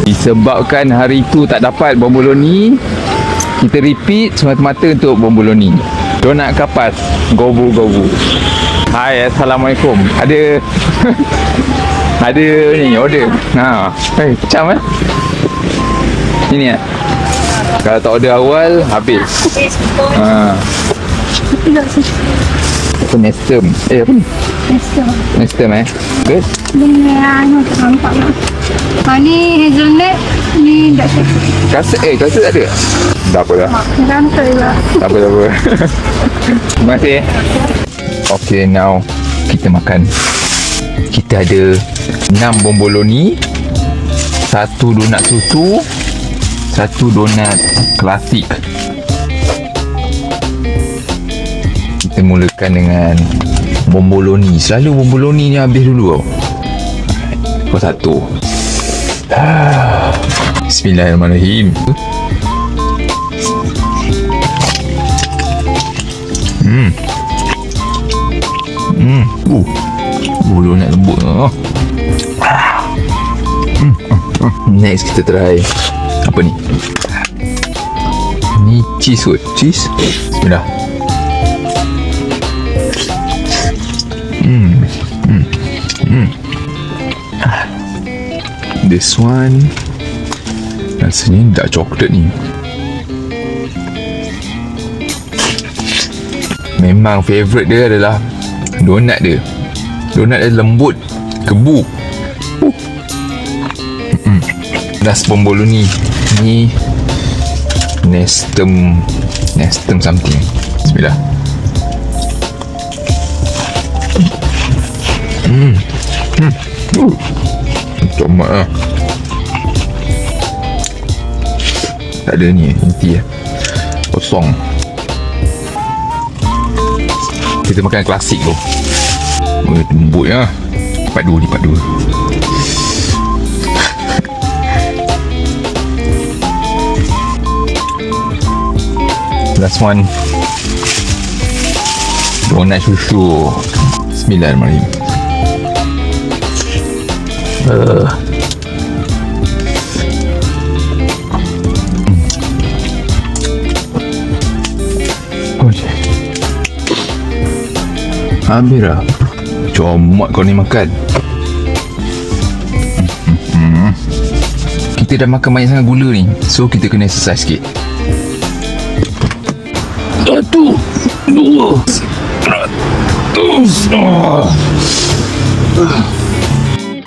Disebabkan hari tu tak dapat bomboloni, kita repeat semata-mata untuk bomboloni. Donat kapas, gobu-gobu. Hai, Assalamualaikum. Ada ada ni order. Macam ini kalau tak order awal habis. Apa Nestum? Apa ni? Nestum good. Ni tak nampak lah. Ni hazelnut, ni dark chocolate. Kasut tak ada? Tak apa lah. Rantai lah. Tak apa. Terima kasih. Okay, now kita makan. Kita ada 6 bomboloni, 1 donat susu, 1 donat klasik. Kita mulakan dengan bomboloni. Selalu bomboloni ni habis dulu tau. Kau satu. Bismillahirrahmanirrahim. Donat lembut. Next kita try apa ni? Ni cheese kot. Cheese. Bismillah. This one rasanya dark chocolate ni. Memang favourite dia adalah donat dia. Donat dia lembut, kebu. Last bomboloni ni Nestum something. Bismillah. Tomat lah. Tak ada ni inti kosong. Kita makan klasik tu. Lembut lah. Lipat dua. Last one. Donat susu. Bismillahirrahmanirrahim. Habis lah. Comot kau ni makan. Kita dah makan banyak sangat gula ni, so kita kena exercise sikit. 1, 2, 3.